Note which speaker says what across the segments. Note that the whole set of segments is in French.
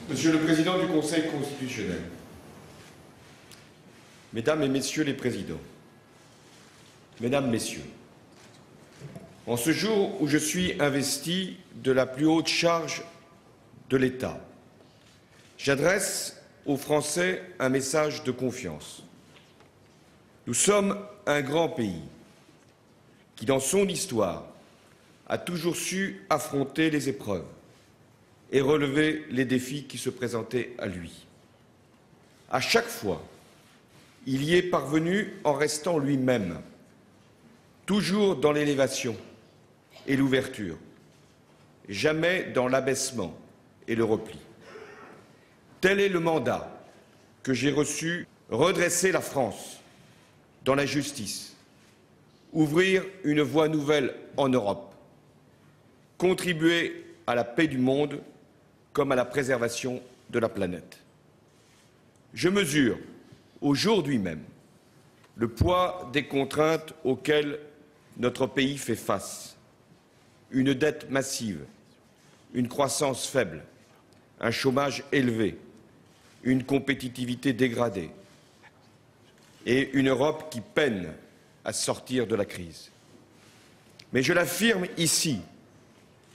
Speaker 1: Monsieur le Président du Conseil constitutionnel, Mesdames et Messieurs les Présidents, Mesdames, Messieurs, en ce jour où je suis investi de la plus haute charge de l'État, j'adresse aux Français un message de confiance. Nous sommes un grand pays qui, dans son histoire, a toujours su affronter les épreuves et relever les défis qui se présentaient à lui. À chaque fois, il y est parvenu en restant lui-même, toujours dans l'élévation et l'ouverture, jamais dans l'abaissement et le repli. Tel est le mandat que j'ai reçu: redresser la France dans la justice, ouvrir une voie nouvelle en Europe, contribuer à la paix du monde comme à la préservation de la planète. Je mesure aujourd'hui même le poids des contraintes auxquelles notre pays fait face: une dette massive, une croissance faible, un chômage élevé, une compétitivité dégradée et une Europe qui peine à sortir de la crise. Mais je l'affirme ici,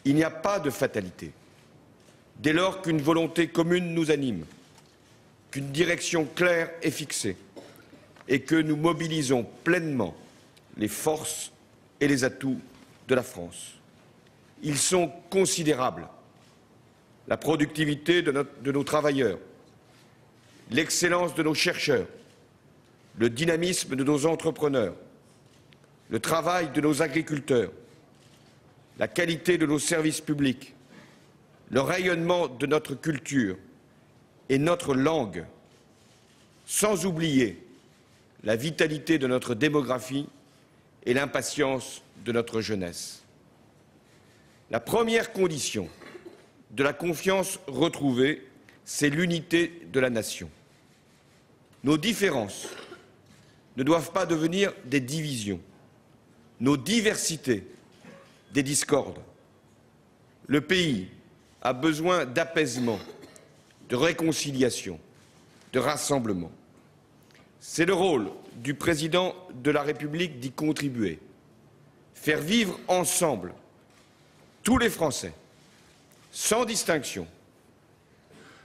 Speaker 1: il n'y a pas de fatalité. Dès lors qu'une volonté commune nous anime, qu'une direction claire est fixée et que nous mobilisons pleinement les forces et les atouts de la France. Ils sont considérables: la productivité de nos travailleurs, l'excellence de nos chercheurs, le dynamisme de nos entrepreneurs, le travail de nos agriculteurs, la qualité de nos services publics, le rayonnement de notre culture et notre langue, sans oublier la vitalité de notre démographie et l'impatience de notre jeunesse. La première condition de la confiance retrouvée, c'est l'unité de la nation. Nos différences ne doivent pas devenir des divisions, nos diversités des discordes. Le pays a besoin d'apaisement, de réconciliation, de rassemblement. C'est le rôle du Président de la République d'y contribuer, faire vivre ensemble tous les Français, sans distinction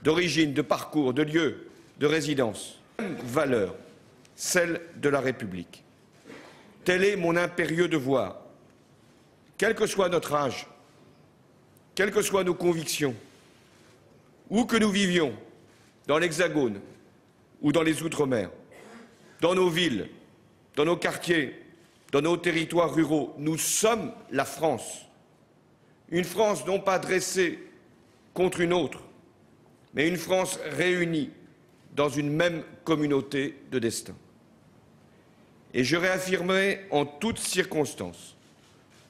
Speaker 1: d'origine, de parcours, de lieu de résidence, valeur, celle de la République. Tel est mon impérieux devoir, quel que soit notre âge, quelles que soient nos convictions, où que nous vivions, dans l'Hexagone ou dans les Outre-mer, dans nos villes, dans nos quartiers, dans nos territoires ruraux, nous sommes la France. Une France non pas dressée contre une autre, mais une France réunie dans une même communauté de destin. Et je réaffirmerai en toutes circonstances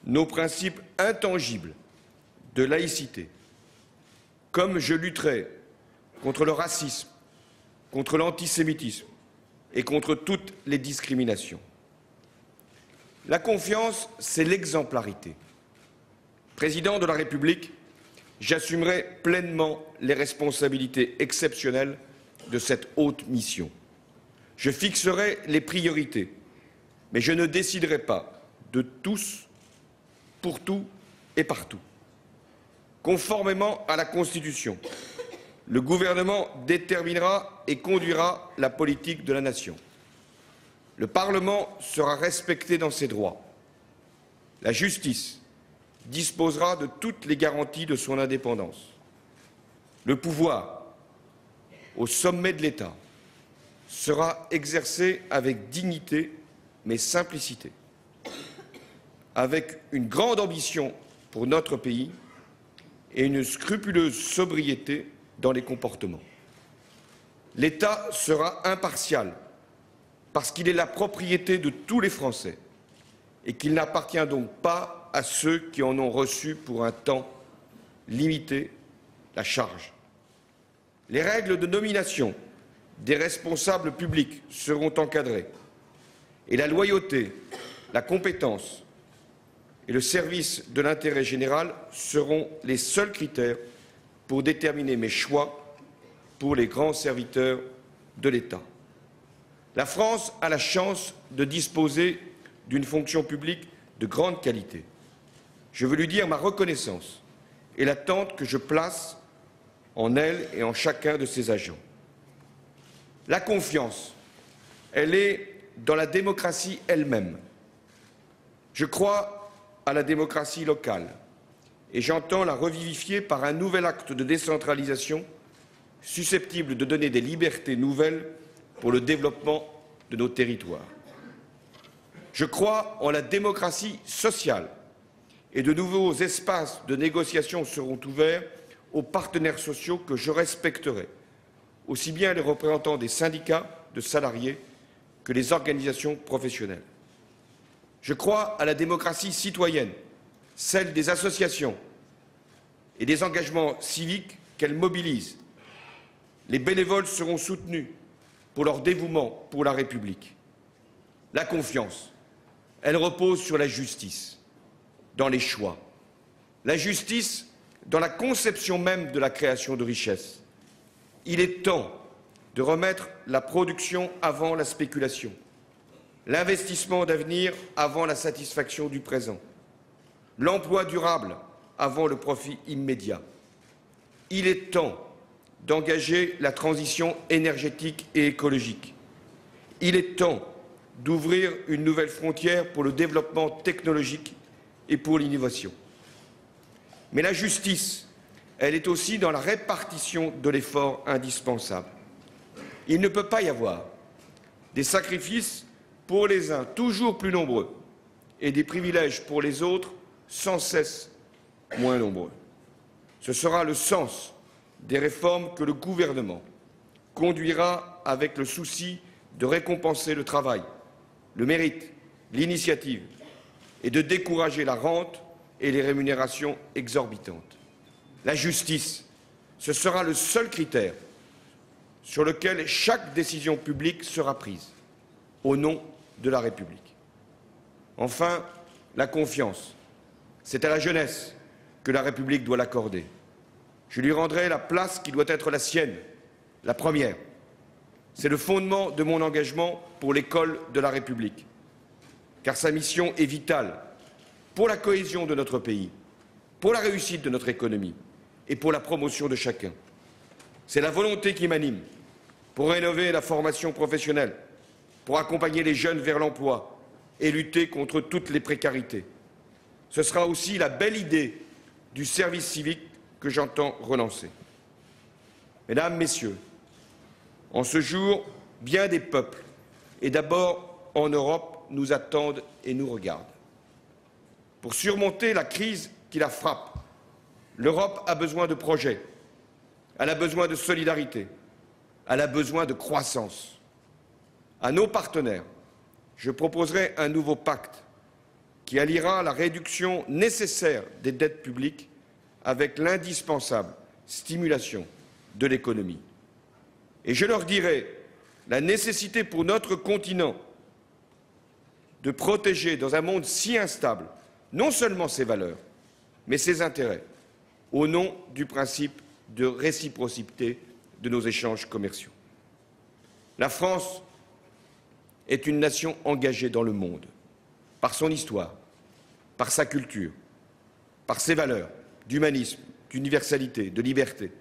Speaker 1: nos principes intangibles de laïcité, comme je lutterai contre le racisme, contre l'antisémitisme et contre toutes les discriminations. La confiance, c'est l'exemplarité. Président de la République, j'assumerai pleinement les responsabilités exceptionnelles de cette haute mission. Je fixerai les priorités, mais je ne déciderai pas de tous, pour tout et partout. Conformément à la Constitution, le gouvernement déterminera et conduira la politique de la nation. Le Parlement sera respecté dans ses droits. La justice disposera de toutes les garanties de son indépendance. Le pouvoir, au sommet de l'État, sera exercé avec dignité mais simplicité, avec une grande ambition pour notre pays et une scrupuleuse sobriété dans les comportements. L'État sera impartial parce qu'il est la propriété de tous les Français et qu'il n'appartient donc pas à ceux qui en ont reçu pour un temps limité la charge. Les règles de nomination des responsables publics seront encadrées et la loyauté, la compétence et le service de l'intérêt général seront les seuls critères pour déterminer mes choix pour les grands serviteurs de l'État. La France a la chance de disposer d'une fonction publique de grande qualité. Je veux lui dire ma reconnaissance et l'attente que je place en elle et en chacun de ses agents. La confiance, elle est dans la démocratie elle-même. Je crois à la démocratie locale et j'entends la revivifier par un nouvel acte de décentralisation susceptible de donner des libertés nouvelles pour le développement de nos territoires. Je crois en la démocratie sociale et de nouveaux espaces de négociation seront ouverts aux partenaires sociaux que je respecterai, aussi bien les représentants des syndicats de salariés que les organisations professionnelles. Je crois à la démocratie citoyenne, celle des associations et des engagements civiques qu'elles mobilisent. Les bénévoles seront soutenus pour leur dévouement pour la République. La confiance, elle repose sur la justice, dans les choix. La justice dans la conception même de la création de richesses. Il est temps de remettre la production avant la spéculation, l'investissement d'avenir avant la satisfaction du présent, l'emploi durable avant le profit immédiat. Il est temps d'engager la transition énergétique et écologique. Il est temps d'ouvrir une nouvelle frontière pour le développement technologique et pour l'innovation. Mais la justice, elle est aussi dans la répartition de l'effort indispensable. Il ne peut pas y avoir des sacrifices pour les uns toujours plus nombreux et des privilèges pour les autres sans cesse moins nombreux. Ce sera le sens des réformes que le gouvernement conduira avec le souci de récompenser le travail, le mérite, l'initiative et de décourager la rente et les rémunérations exorbitantes. La justice, ce sera le seul critère sur lequel chaque décision publique sera prise, au nom de la République. Enfin, la confiance. C'est à la jeunesse que la République doit l'accorder. Je lui rendrai la place qui doit être la sienne, la première. C'est le fondement de mon engagement pour l'école de la République, car sa mission est vitale pour la cohésion de notre pays, pour la réussite de notre économie et pour la promotion de chacun. C'est la volonté qui m'anime pour rénover la formation professionnelle, pour accompagner les jeunes vers l'emploi et lutter contre toutes les précarités. Ce sera aussi la belle idée du service civique que j'entends relancer. Mesdames, Messieurs, en ce jour, bien des peuples, et d'abord en Europe, nous attendent et nous regardent. Pour surmonter la crise qui la frappe, l'Europe a besoin de projets, elle a besoin de solidarité, elle a besoin de croissance. À nos partenaires, je proposerai un nouveau pacte qui alliera la réduction nécessaire des dettes publiques avec l'indispensable stimulation de l'économie. Et je leur dirai la nécessité pour notre continent de protéger dans un monde si instable non seulement ses valeurs, mais ses intérêts, au nom du principe de réciprocité de nos échanges commerciaux. La France est une nation engagée dans le monde, par son histoire, par sa culture, par ses valeurs d'humanisme, d'universalité, de liberté.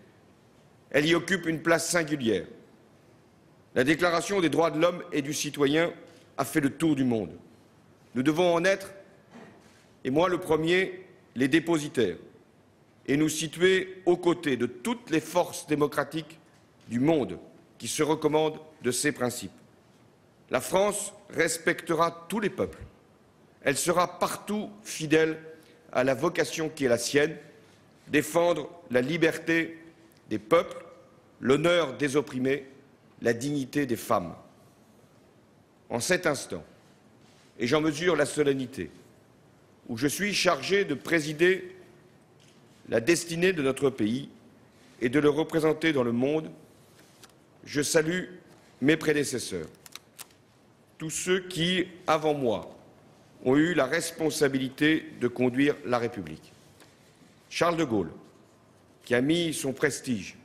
Speaker 1: Elle y occupe une place singulière. La Déclaration des droits de l'homme et du citoyen a fait le tour du monde. Nous devons en être, et moi le premier, les dépositaires, et nous situer aux côtés de toutes les forces démocratiques du monde qui se recommandent de ces principes. La France respectera tous les peuples. Elle sera partout fidèle à la vocation qui est la sienne, défendre la liberté des peuples, l'honneur des opprimés, la dignité des femmes. En cet instant, et j'en mesure la solennité, où je suis chargé de présider la destinée de notre pays et de le représenter dans le monde, je salue mes prédécesseurs, tous ceux qui, avant moi, ont eu la responsabilité de conduire la République. Charles de Gaulle, qui a mis son prestige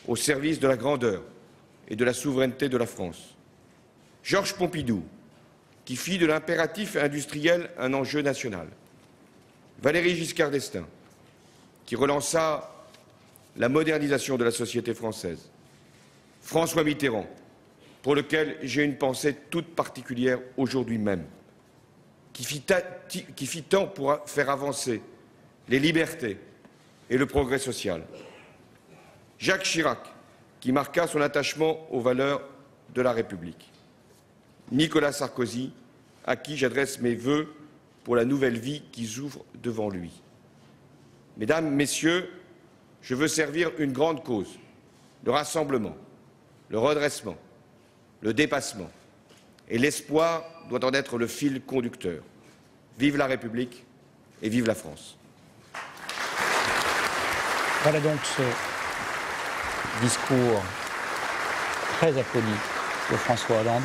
Speaker 1: au service de la grandeur et de la souveraineté de la France. Georges Pompidou, qui fit de l'impératif industriel un enjeu national. Valéry Giscard d'Estaing, qui relança la modernisation de la société française. François Mitterrand, pour lequel j'ai une pensée toute particulière aujourd'hui même, qui fit tant pour faire avancer les libertés et le progrès social. Jacques Chirac, qui marqua son attachement aux valeurs de la République. Nicolas Sarkozy, à qui j'adresse mes vœux pour la nouvelle vie qui s'ouvre devant lui. Mesdames, Messieurs, je veux servir une grande cause, le rassemblement, le redressement, le dépassement. Et l'espoir doit en être le fil conducteur. Vive la République et vive la France.
Speaker 2: Voilà donc ce discours très applaudi de François Hollande.